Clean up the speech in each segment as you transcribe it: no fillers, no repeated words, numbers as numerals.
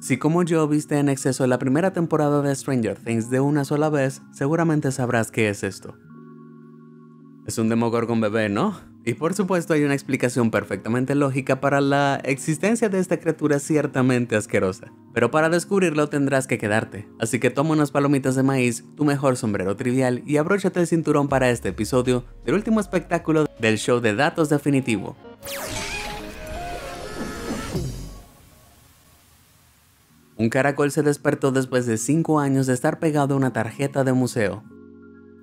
Si como yo viste en exceso la primera temporada de Stranger Things de una sola vez, seguramente sabrás qué es esto. Es un Demogorgon bebé, ¿no? Y por supuesto hay una explicación perfectamente lógica para la existencia de esta criatura ciertamente asquerosa. Pero para descubrirlo tendrás que quedarte. Así que toma unas palomitas de maíz, tu mejor sombrero trivial y abróchate el cinturón para este episodio del último espectáculo del show de datos definitivo. Un caracol se despertó después de 5 años de estar pegado a una tarjeta de museo.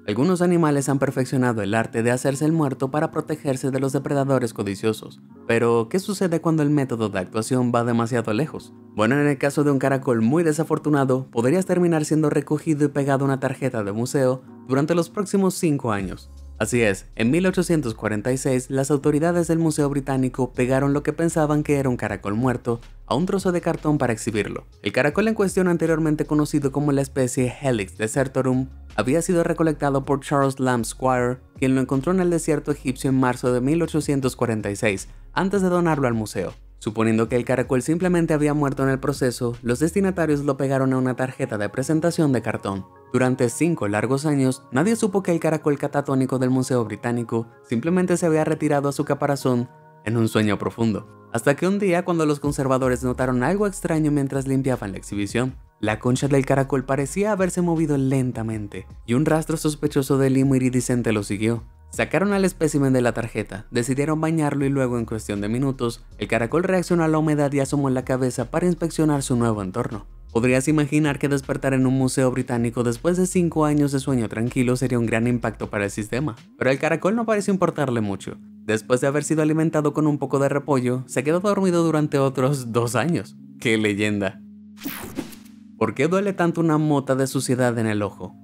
Algunos animales han perfeccionado el arte de hacerse el muerto para protegerse de los depredadores codiciosos. Pero, ¿qué sucede cuando el método de actuación va demasiado lejos? Bueno, en el caso de un caracol muy desafortunado, podrías terminar siendo recogido y pegado a una tarjeta de museo durante los próximos 5 años. Así es, en 1846 las autoridades del Museo Británico pegaron lo que pensaban que era un caracol muerto a un trozo de cartón para exhibirlo. El caracol en cuestión, anteriormente conocido como la especie Helix desertorum, había sido recolectado por Charles Lamb Squire, quien lo encontró en el desierto egipcio en marzo de 1846, antes de donarlo al museo. Suponiendo que el caracol simplemente había muerto en el proceso, los destinatarios lo pegaron a una tarjeta de presentación de cartón. Durante 5 largos años, nadie supo que el caracol catatónico del Museo Británico simplemente se había retirado a su caparazón en un sueño profundo. Hasta que un día, cuando los conservadores notaron algo extraño mientras limpiaban la exhibición, la concha del caracol parecía haberse movido lentamente, y un rastro sospechoso de limo iridiscente lo siguió. Sacaron al espécimen de la tarjeta, decidieron bañarlo y luego, en cuestión de minutos, el caracol reaccionó a la humedad y asomó la cabeza para inspeccionar su nuevo entorno. Podrías imaginar que despertar en un museo británico después de 5 años de sueño tranquilo sería un gran impacto para el sistema, pero el caracol no pareció importarle mucho. Después de haber sido alimentado con un poco de repollo, se quedó dormido durante otros 2 años. ¡Qué leyenda! ¿Por qué duele tanto una mota de suciedad en el ojo?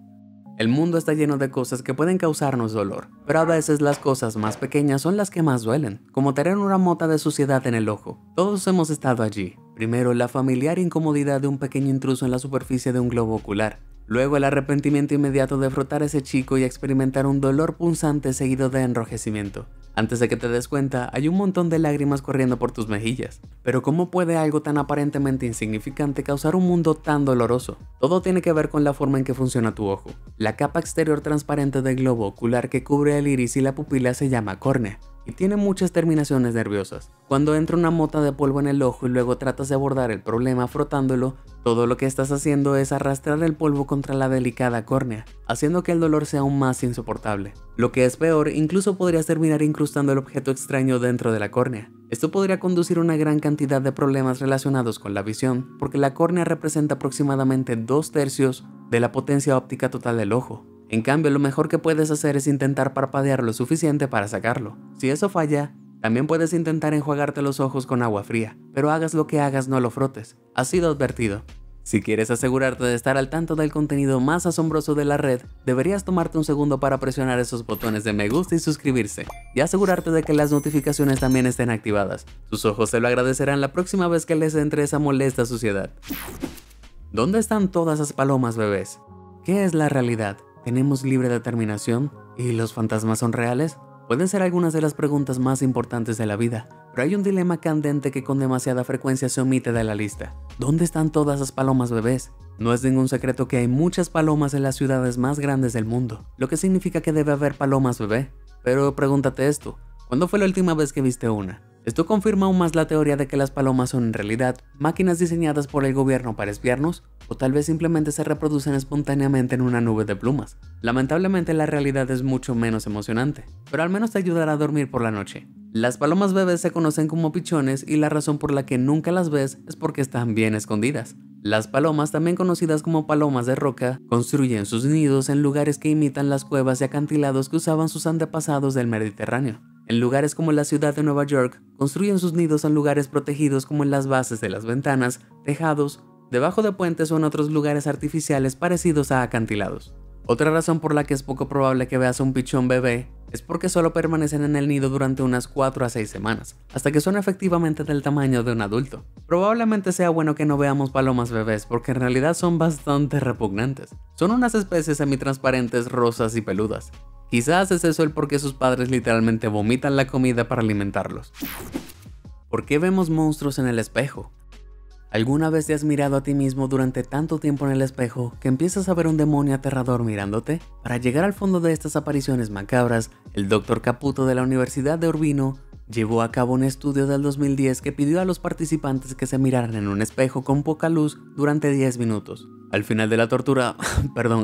El mundo está lleno de cosas que pueden causarnos dolor, pero a veces las cosas más pequeñas son las que más duelen, como tener una mota de suciedad en el ojo. Todos hemos estado allí. Primero, la familiar incomodidad de un pequeño intruso en la superficie de un globo ocular. Luego, el arrepentimiento inmediato de frotar a ese chico y experimentar un dolor punzante seguido de enrojecimiento. Antes de que te des cuenta, hay un montón de lágrimas corriendo por tus mejillas. Pero ¿cómo puede algo tan aparentemente insignificante causar un mundo tan doloroso? Todo tiene que ver con la forma en que funciona tu ojo. La capa exterior transparente del globo ocular que cubre el iris y la pupila se llama córnea, y tiene muchas terminaciones nerviosas. Cuando entra una mota de polvo en el ojo y luego tratas de abordar el problema frotándolo, todo lo que estás haciendo es arrastrar el polvo contra la delicada córnea, haciendo que el dolor sea aún más insoportable. Lo que es peor, incluso podrías terminar incrustando el objeto extraño dentro de la córnea. Esto podría conducir a una gran cantidad de problemas relacionados con la visión, porque la córnea representa aproximadamente 2/3 de la potencia óptica total del ojo. En cambio, lo mejor que puedes hacer es intentar parpadear lo suficiente para sacarlo. Si eso falla, también puedes intentar enjuagarte los ojos con agua fría, pero hagas lo que hagas, no lo frotes. Has sido advertido. Si quieres asegurarte de estar al tanto del contenido más asombroso de la red, deberías tomarte un segundo para presionar esos botones de me gusta y suscribirse, y asegurarte de que las notificaciones también estén activadas. Tus ojos te lo agradecerán la próxima vez que les entre esa molesta suciedad. ¿Dónde están todas las palomas bebés? ¿Qué es la realidad? ¿Tenemos libre determinación? ¿Y los fantasmas son reales? Pueden ser algunas de las preguntas más importantes de la vida, pero hay un dilema candente que con demasiada frecuencia se omite de la lista. ¿Dónde están todas las palomas bebés? No es ningún secreto que hay muchas palomas en las ciudades más grandes del mundo, lo que significa que debe haber palomas bebé. Pero pregúntate esto, ¿cuándo fue la última vez que viste una? Esto confirma aún más la teoría de que las palomas son en realidad máquinas diseñadas por el gobierno para espiarnos, o tal vez simplemente se reproducen espontáneamente en una nube de plumas. Lamentablemente la realidad es mucho menos emocionante, pero al menos te ayudará a dormir por la noche. Las palomas bebés se conocen como pichones y la razón por la que nunca las ves es porque están bien escondidas. Las palomas, también conocidas como palomas de roca, construyen sus nidos en lugares que imitan las cuevas y acantilados que usaban sus antepasados del Mediterráneo. En lugares como la ciudad de Nueva York, construyen sus nidos en lugares protegidos como en las bases de las ventanas, tejados, debajo de puentes o en otros lugares artificiales parecidos a acantilados. Otra razón por la que es poco probable que veas un pichón bebé es porque solo permanecen en el nido durante unas 4 a 6 semanas, hasta que son efectivamente del tamaño de un adulto. Probablemente sea bueno que no veamos palomas bebés porque en realidad son bastante repugnantes. Son unas especies semitransparentes, rosas y peludas. Quizás es eso el por qué sus padres literalmente vomitan la comida para alimentarlos. ¿Por qué vemos monstruos en el espejo? ¿Alguna vez te has mirado a ti mismo durante tanto tiempo en el espejo que empiezas a ver un demonio aterrador mirándote? Para llegar al fondo de estas apariciones macabras, el Dr. Caputo de la Universidad de Urbino llevó a cabo un estudio del 2010 que pidió a los participantes que se miraran en un espejo con poca luz durante 10 minutos. Al final de la tortura,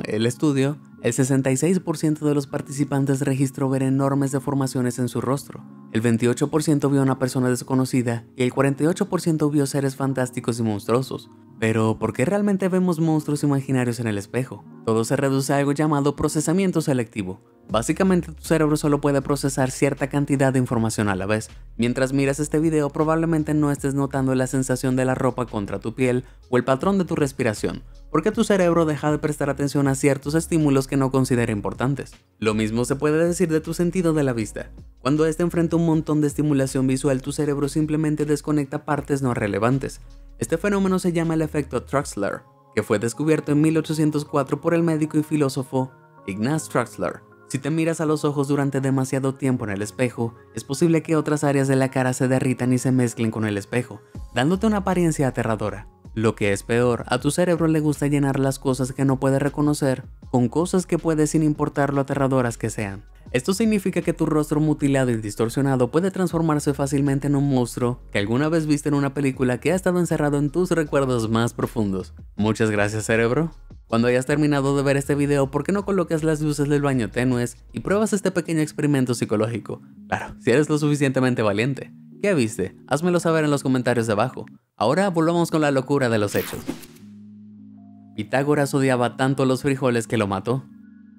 el estudio, el 66% de los participantes registró ver enormes deformaciones en su rostro, el 28% vio a una persona desconocida y el 48% vio seres fantásticos y monstruosos. Pero, ¿por qué realmente vemos monstruos imaginarios en el espejo? Todo se reduce a algo llamado procesamiento selectivo. Básicamente tu cerebro solo puede procesar cierta cantidad de información a la vez. Mientras miras este video probablemente no estés notando la sensación de la ropa contra tu piel o el patrón de tu respiración, porque tu cerebro deja de prestar atención a ciertos estímulos que no considera importantes. Lo mismo se puede decir de tu sentido de la vista. Cuando este enfrenta un montón de estimulación visual, tu cerebro simplemente desconecta partes no relevantes. Este fenómeno se llama el efecto Troxler, que fue descubierto en 1804 por el médico y filósofo Ignaz Troxler. Si te miras a los ojos durante demasiado tiempo en el espejo, es posible que otras áreas de la cara se derritan y se mezclen con el espejo, dándote una apariencia aterradora. Lo que es peor, a tu cerebro le gusta llenar las cosas que no puede reconocer con cosas que puede sin importar lo aterradoras que sean. Esto significa que tu rostro mutilado y distorsionado puede transformarse fácilmente en un monstruo que alguna vez viste en una película que ha estado encerrado en tus recuerdos más profundos. Muchas gracias, cerebro. Cuando hayas terminado de ver este video, ¿por qué no colocas las luces del baño tenues y pruebas este pequeño experimento psicológico? Claro, si eres lo suficientemente valiente. ¿Qué viste? Házmelo saber en los comentarios de abajo. Ahora volvamos con la locura de los hechos. Pitágoras odiaba tanto los frijoles que lo mató.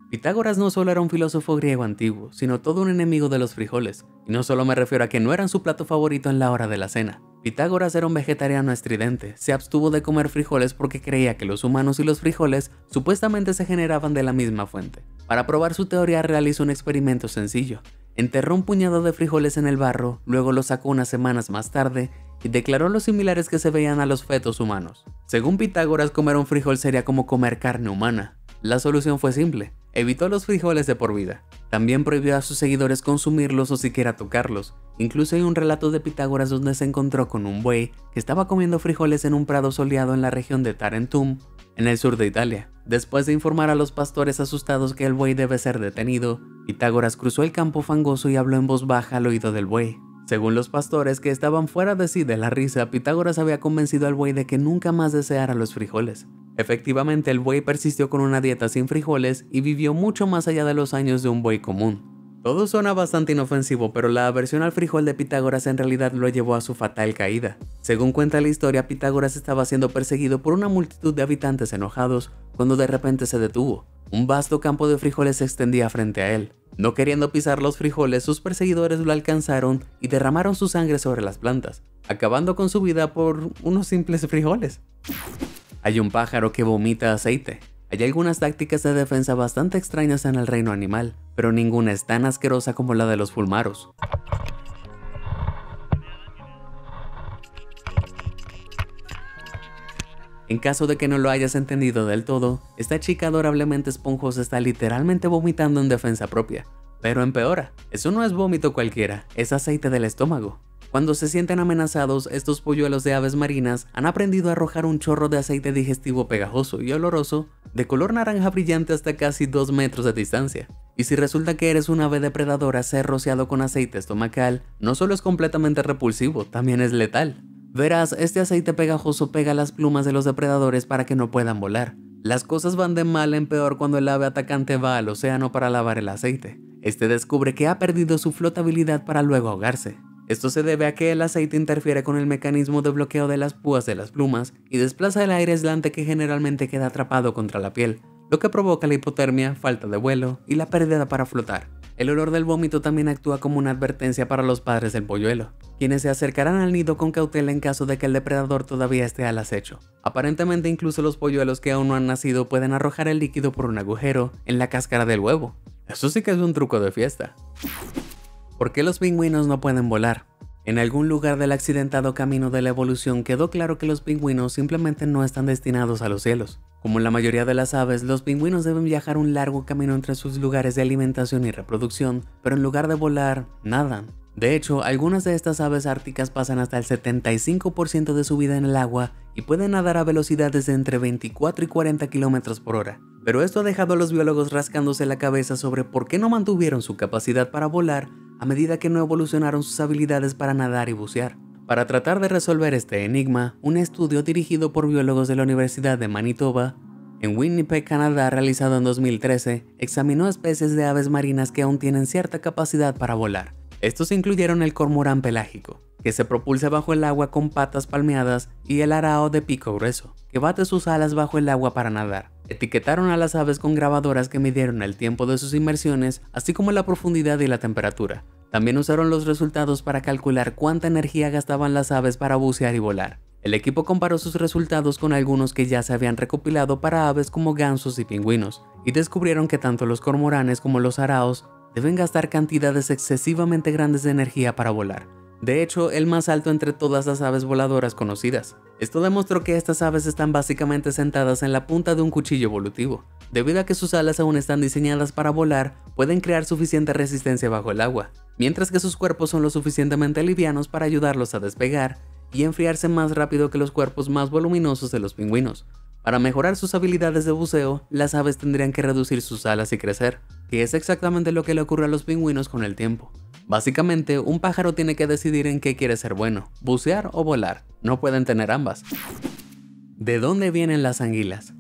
Pitágoras no solo era un filósofo griego antiguo, sino todo un enemigo de los frijoles. Y no solo me refiero a que no eran su plato favorito en la hora de la cena. Pitágoras era un vegetariano estridente, se abstuvo de comer frijoles porque creía que los humanos y los frijoles supuestamente se generaban de la misma fuente. Para probar su teoría realizó un experimento sencillo. Enterró un puñado de frijoles en el barro, luego los sacó unas semanas más tarde y declaró los similares que se veían a los fetos humanos. Según Pitágoras, comer un frijol sería como comer carne humana. La solución fue simple, evitó los frijoles de por vida. También prohibió a sus seguidores consumirlos o siquiera tocarlos. Incluso hay un relato de Pitágoras donde se encontró con un buey que estaba comiendo frijoles en un prado soleado en la región de Tarentum, en el sur de Italia. Después de informar a los pastores asustados que el buey debe ser detenido, Pitágoras cruzó el campo fangoso y habló en voz baja al oído del buey. Según los pastores, que estaban fuera de sí de la risa, Pitágoras había convencido al buey de que nunca más deseara los frijoles. Efectivamente, el buey persistió con una dieta sin frijoles y vivió mucho más allá de los años de un buey común. Todo suena bastante inofensivo, pero la aversión al frijol de Pitágoras en realidad lo llevó a su fatal caída. Según cuenta la historia, Pitágoras estaba siendo perseguido por una multitud de habitantes enojados cuando de repente se detuvo. Un vasto campo de frijoles se extendía frente a él. No queriendo pisar los frijoles, sus perseguidores lo alcanzaron y derramaron su sangre sobre las plantas, acabando con su vida por unos simples frijoles. Hay un pájaro que vomita aceite. Hay algunas tácticas de defensa bastante extrañas en el reino animal, pero ninguna es tan asquerosa como la de los fulmaros. En caso de que no lo hayas entendido del todo, esta chica adorablemente esponjosa está literalmente vomitando en defensa propia. Pero empeora, eso no es vómito cualquiera, es aceite del estómago. Cuando se sienten amenazados, estos polluelos de aves marinas han aprendido a arrojar un chorro de aceite digestivo pegajoso y oloroso, de color naranja brillante hasta casi 2 metros de distancia. Y si resulta que eres un ave depredadora, ser rociado con aceite estomacal no solo es completamente repulsivo, también es letal. Verás, este aceite pegajoso pega las plumas de los depredadores para que no puedan volar. Las cosas van de mal en peor cuando el ave atacante va al océano para lavar el aceite. Este descubre que ha perdido su flotabilidad para luego ahogarse. Esto se debe a que el aceite interfiere con el mecanismo de bloqueo de las púas de las plumas y desplaza el aire aislante que generalmente queda atrapado contra la piel, lo que provoca la hipotermia, falta de vuelo y la pérdida para flotar. El olor del vómito también actúa como una advertencia para los padres del polluelo, quienes se acercarán al nido con cautela en caso de que el depredador todavía esté al acecho. Aparentemente incluso los polluelos que aún no han nacido pueden arrojar el líquido por un agujero en la cáscara del huevo. Eso sí que es un truco de fiesta. ¿Por qué los pingüinos no pueden volar? En algún lugar del accidentado camino de la evolución quedó claro que los pingüinos simplemente no están destinados a los cielos. Como en la mayoría de las aves, los pingüinos deben viajar un largo camino entre sus lugares de alimentación y reproducción, pero en lugar de volar, nadan. De hecho, algunas de estas aves árticas pasan hasta el 75% de su vida en el agua y pueden nadar a velocidades de entre 24 y 40 km por hora. Pero esto ha dejado a los biólogos rascándose la cabeza sobre por qué no mantuvieron su capacidad para volar a medida que no evolucionaron sus habilidades para nadar y bucear. Para tratar de resolver este enigma, un estudio dirigido por biólogos de la Universidad de Manitoba en Winnipeg, Canadá, realizado en 2013, examinó especies de aves marinas que aún tienen cierta capacidad para volar. Estos incluyeron el cormorán pelágico, que se propulsa bajo el agua con patas palmeadas, y el arao de pico grueso, que bate sus alas bajo el agua para nadar. Etiquetaron a las aves con grabadoras que midieron el tiempo de sus inmersiones, así como la profundidad y la temperatura. También usaron los resultados para calcular cuánta energía gastaban las aves para bucear y volar. El equipo comparó sus resultados con algunos que ya se habían recopilado para aves como gansos y pingüinos, y descubrieron que tanto los cormoranes como los araos deben gastar cantidades excesivamente grandes de energía para volar. De hecho, el más alto entre todas las aves voladoras conocidas. Esto demostró que estas aves están básicamente sentadas en la punta de un cuchillo evolutivo. Debido a que sus alas aún están diseñadas para volar, pueden crear suficiente resistencia bajo el agua, mientras que sus cuerpos son lo suficientemente livianos para ayudarlos a despegar y enfriarse más rápido que los cuerpos más voluminosos de los pingüinos. Para mejorar sus habilidades de buceo, las aves tendrían que reducir sus alas y crecer, que es exactamente lo que le ocurre a los pingüinos con el tiempo. Básicamente, un pájaro tiene que decidir en qué quiere ser bueno, bucear o volar. No pueden tener ambas. ¿De dónde vienen las anguilas?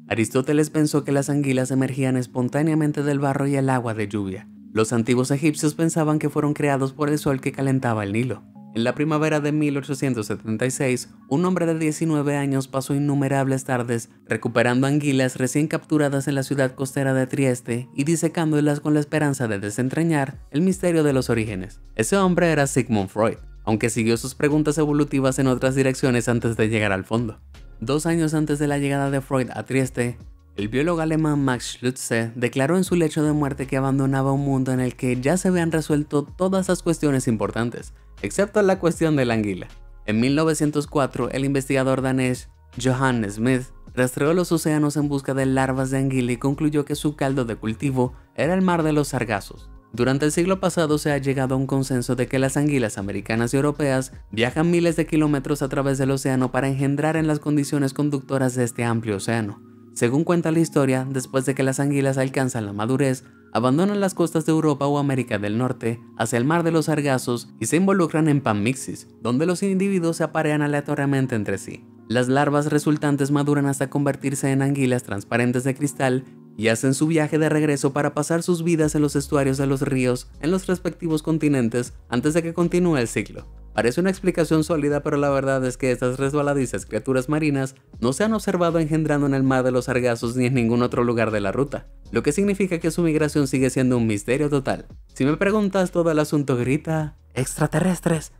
Aristóteles pensó que las anguilas emergían espontáneamente del barro y el agua de lluvia. Los antiguos egipcios pensaban que fueron creados por el sol que calentaba el Nilo. En la primavera de 1876, un hombre de 19 años pasó innumerables tardes recuperando anguilas recién capturadas en la ciudad costera de Trieste y disecándolas con la esperanza de desentrañar el misterio de los orígenes. Ese hombre era Sigmund Freud, aunque siguió sus preguntas evolutivas en otras direcciones antes de llegar al fondo. 2 años antes de la llegada de Freud a Trieste, el biólogo alemán Max Schütze declaró en su lecho de muerte que abandonaba un mundo en el que ya se habían resuelto todas las cuestiones importantes, excepto la cuestión de la anguila. En 1904, el investigador danés Johann Smith rastreó los océanos en busca de larvas de anguila y concluyó que su caldo de cultivo era el mar de los sargazos. Durante el siglo pasado se ha llegado a un consenso de que las anguilas americanas y europeas viajan miles de kilómetros a través del océano para engendrar en las condiciones conductoras de este amplio océano. Según cuenta la historia, después de que las anguilas alcanzan la madurez, abandonan las costas de Europa o América del Norte hacia el mar de los sargazos y se involucran en panmixis, donde los individuos se aparean aleatoriamente entre sí. Las larvas resultantes maduran hasta convertirse en anguilas transparentes de cristal y hacen su viaje de regreso para pasar sus vidas en los estuarios de los ríos en los respectivos continentes antes de que continúe el ciclo. Parece una explicación sólida, pero la verdad es que estas resbaladizas criaturas marinas no se han observado engendrando en el mar de los sargazos ni en ningún otro lugar de la ruta, lo que significa que su migración sigue siendo un misterio total. Si me preguntas, todo el asunto grita ¡extraterrestres!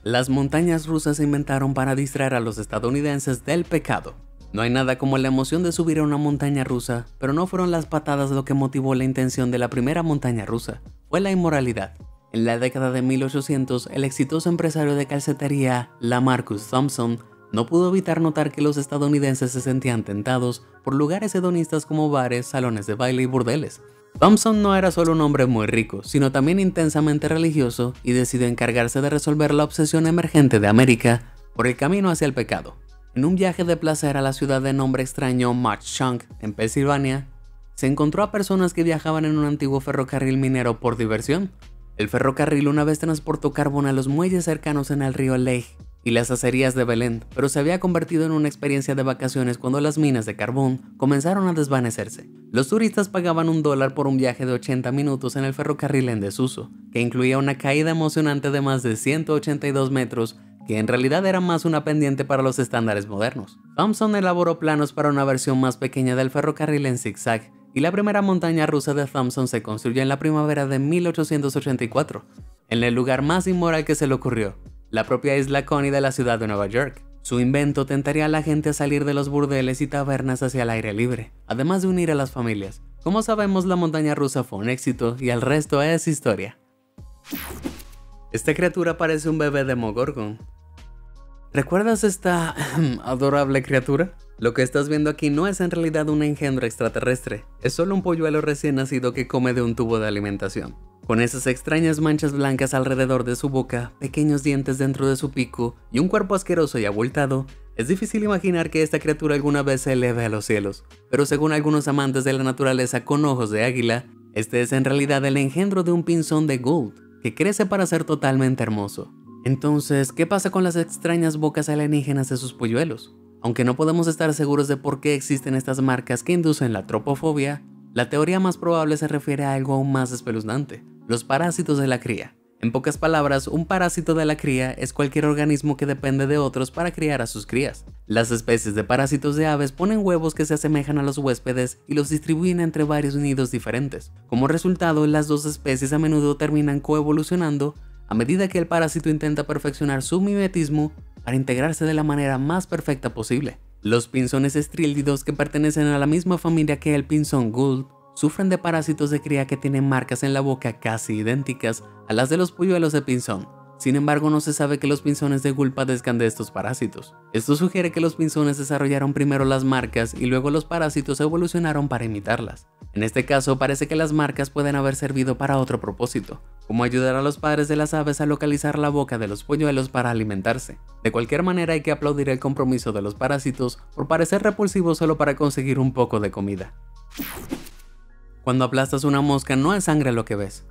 Las montañas rusas se inventaron para distraer a los estadounidenses del pecado. No hay nada como la emoción de subir a una montaña rusa, pero no fueron las patadas lo que motivó la intención de la primera montaña rusa, fue la inmoralidad. En la década de 1800, el exitoso empresario de calcetería Lamarcus Thompson no pudo evitar notar que los estadounidenses se sentían tentados por lugares hedonistas como bares, salones de baile y burdeles. Thompson no era solo un hombre muy rico, sino también intensamente religioso y decidió encargarse de resolver la obsesión emergente de América por el camino hacia el pecado. En un viaje de placer a la ciudad de nombre extraño Matchunk, en Pensilvania, se encontró a personas que viajaban en un antiguo ferrocarril minero por diversión. El ferrocarril una vez transportó carbón a los muelles cercanos en el río Lehigh y las acerías de Belén, pero se había convertido en una experiencia de vacaciones cuando las minas de carbón comenzaron a desvanecerse. Los turistas pagaban $1 por un viaje de 80 minutos en el ferrocarril en desuso, que incluía una caída emocionante de más de 182 metros, que en realidad era más una pendiente para los estándares modernos. Thompson elaboró planos para una versión más pequeña del ferrocarril en zigzag, y la primera montaña rusa de Thompson se construyó en la primavera de 1884, en el lugar más inmoral que se le ocurrió, la propia isla Coney de la ciudad de Nueva York. Su invento tentaría a la gente a salir de los burdeles y tabernas hacia el aire libre, además de unir a las familias. Como sabemos, la montaña rusa fue un éxito y el resto es historia. Esta criatura parece un bebé Demogorgon. ¿Recuerdas esta adorable criatura? Lo que estás viendo aquí no es en realidad un engendro extraterrestre, es solo un polluelo recién nacido que come de un tubo de alimentación. Con esas extrañas manchas blancas alrededor de su boca, pequeños dientes dentro de su pico y un cuerpo asqueroso y abultado, es difícil imaginar que esta criatura alguna vez se eleve a los cielos. Pero según algunos amantes de la naturaleza con ojos de águila, este es en realidad el engendro de un pinzón de Gould, que crece para ser totalmente hermoso. Entonces, ¿qué pasa con las extrañas bocas alienígenas de sus polluelos? Aunque no podemos estar seguros de por qué existen estas marcas que inducen la tropofobia, la teoría más probable se refiere a algo aún más espeluznante: los parásitos de la cría. En pocas palabras, un parásito de la cría es cualquier organismo que depende de otros para criar a sus crías. Las especies de parásitos de aves ponen huevos que se asemejan a los huéspedes y los distribuyen entre varios nidos diferentes. Como resultado, las dos especies a menudo terminan coevolucionando a medida que el parásito intenta perfeccionar su mimetismo para integrarse de la manera más perfecta posible. Los pinzones estrílidos, que pertenecen a la misma familia que el pinzón Gould, sufren de parásitos de cría que tienen marcas en la boca casi idénticas a las de los polluelos de pinzón. Sin embargo, no se sabe que los pinzones de Gould padezcan de estos parásitos. Esto sugiere que los pinzones desarrollaron primero las marcas y luego los parásitos evolucionaron para imitarlas. En este caso, parece que las marcas pueden haber servido para otro propósito, como ayudar a los padres de las aves a localizar la boca de los polluelos para alimentarse. De cualquier manera, hay que aplaudir el compromiso de los parásitos por parecer repulsivos solo para conseguir un poco de comida. Cuando aplastas una mosca, no es sangre lo que ves.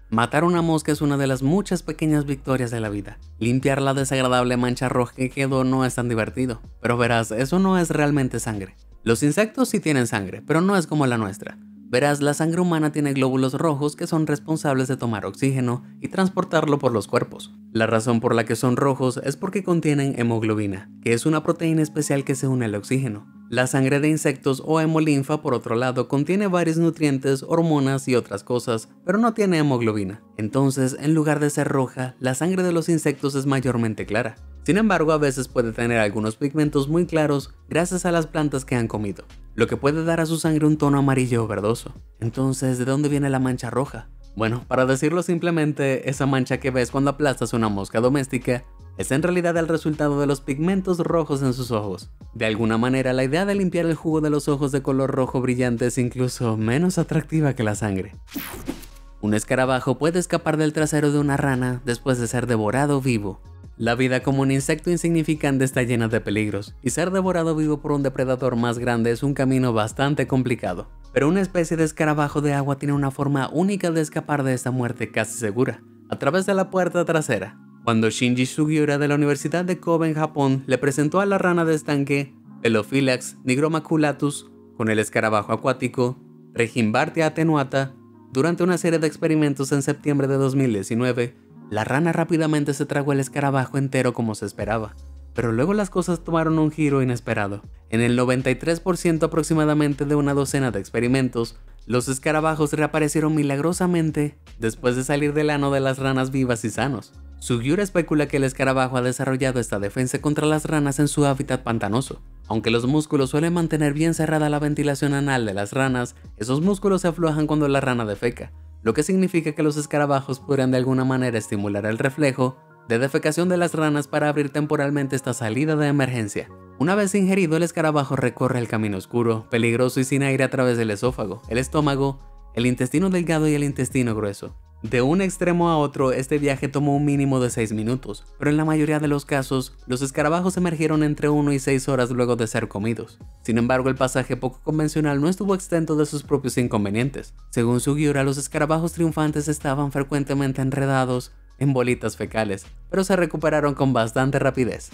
Matar una mosca es una de las muchas pequeñas victorias de la vida. Limpiar la desagradable mancha roja que quedó no es tan divertido, pero verás, eso no es realmente sangre. Los insectos sí tienen sangre, pero no es como la nuestra. Verás, la sangre humana tiene glóbulos rojos que son responsables de tomar oxígeno y transportarlo por los cuerpos. La razón por la que son rojos es porque contienen hemoglobina, que es una proteína especial que se une al oxígeno. La sangre de insectos o hemolinfa, por otro lado, contiene varios nutrientes, hormonas y otras cosas, pero no tiene hemoglobina. Entonces, en lugar de ser roja, la sangre de los insectos es mayormente clara. Sin embargo, a veces puede tener algunos pigmentos muy claros gracias a las plantas que han comido, lo que puede dar a su sangre un tono amarillo o verdoso. Entonces, ¿de dónde viene la mancha roja? Bueno, para decirlo simplemente, esa mancha que ves cuando aplastas una mosca doméstica es en realidad el resultado de los pigmentos rojos en sus ojos. De alguna manera, la idea de limpiar el jugo de los ojos de color rojo brillante es incluso menos atractiva que la sangre. Un escarabajo puede escapar del trasero de una rana después de ser devorado vivo. La vida como un insecto insignificante está llena de peligros, y ser devorado vivo por un depredador más grande es un camino bastante complicado. Pero una especie de escarabajo de agua tiene una forma única de escapar de esta muerte casi segura: a través de la puerta trasera. Cuando Shinji Sugiura de la Universidad de Kobe en Japón le presentó a la rana de estanque Pelophylax nigromaculatus con el escarabajo acuático Regimbartia attenuata durante una serie de experimentos en septiembre de 2019, la rana rápidamente se tragó el escarabajo entero como se esperaba. Pero luego las cosas tomaron un giro inesperado. En el 93% aproximadamente de una docena de experimentos, los escarabajos reaparecieron milagrosamente después de salir del ano de las ranas vivas y sanos. Sugiura especula que el escarabajo ha desarrollado esta defensa contra las ranas en su hábitat pantanoso. Aunque los músculos suelen mantener bien cerrada la ventilación anal de las ranas, esos músculos se aflojan cuando la rana defeca, lo que significa que los escarabajos podrían de alguna manera estimular el reflejo de defecación de las ranas para abrir temporalmente esta salida de emergencia. Una vez ingerido, el escarabajo recorre el camino oscuro, peligroso y sin aire a través del esófago, el estómago, el intestino delgado y el intestino grueso. De un extremo a otro, este viaje tomó un mínimo de 6 minutos, pero en la mayoría de los casos, los escarabajos emergieron entre 1 y 6 horas luego de ser comidos. Sin embargo, el pasaje poco convencional no estuvo exento de sus propios inconvenientes. Según Sugiura, los escarabajos triunfantes estaban frecuentemente enredados en bolitas fecales, pero se recuperaron con bastante rapidez.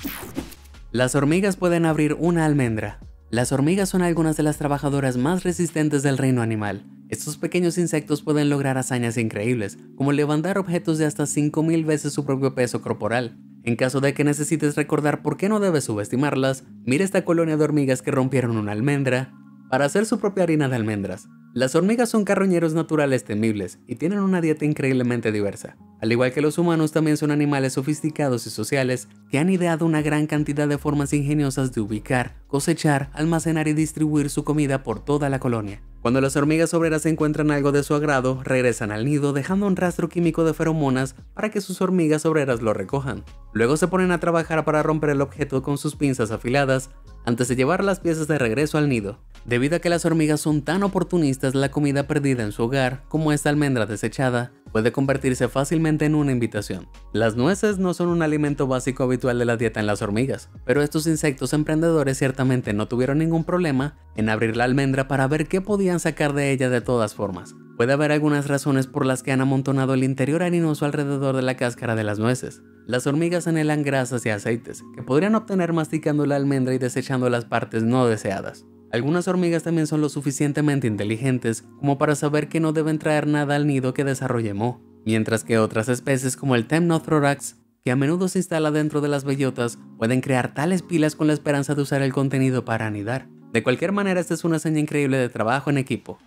Las hormigas pueden abrir una almendra. Las hormigas son algunas de las trabajadoras más resistentes del reino animal. Estos pequeños insectos pueden lograr hazañas increíbles, como levantar objetos de hasta 5000 veces su propio peso corporal. En caso de que necesites recordar por qué no debes subestimarlas, mira esta colonia de hormigas que rompieron una almendra para hacer su propia harina de almendras. Las hormigas son carroñeros naturales temibles y tienen una dieta increíblemente diversa. Al igual que los humanos, también son animales sofisticados y sociales que han ideado una gran cantidad de formas ingeniosas de ubicar, cosechar, almacenar y distribuir su comida por toda la colonia. Cuando las hormigas obreras encuentran algo de su agrado, regresan al nido dejando un rastro químico de feromonas para que sus hormigas obreras lo recojan. Luego se ponen a trabajar para romper el objeto con sus pinzas afiladas antes de llevar las piezas de regreso al nido. Debido a que las hormigas son tan oportunistas, la comida perdida en su hogar, como esta almendra desechada, puede convertirse fácilmente en una invitación. Las nueces no son un alimento básico habitual de la dieta en las hormigas, pero estos insectos emprendedores ciertamente no tuvieron ningún problema en abrir la almendra para ver qué podían sacar de ella de todas formas. Puede haber algunas razones por las que han amontonado el interior harinoso alrededor de la cáscara de las nueces. Las hormigas anhelan grasas y aceites, que podrían obtener masticando la almendra y desechando las partes no deseadas. Algunas hormigas también son lo suficientemente inteligentes como para saber que no deben traer nada al nido que desarrolle moho, mientras que otras especies como el Temnothorax, que a menudo se instala dentro de las bellotas, pueden crear tales pilas con la esperanza de usar el contenido para anidar. De cualquier manera, esta es una seña increíble de trabajo en equipo.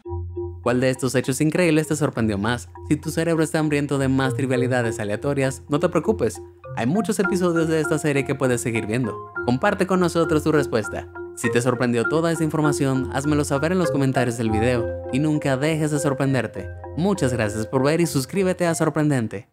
¿Cuál de estos hechos increíbles te sorprendió más? Si tu cerebro está hambriento de más trivialidades aleatorias, no te preocupes. Hay muchos episodios de esta serie que puedes seguir viendo. Comparte con nosotros tu respuesta. Si te sorprendió toda esta información, házmelo saber en los comentarios del video y nunca dejes de sorprenderte. Muchas gracias por ver y suscríbete a Sorprendente.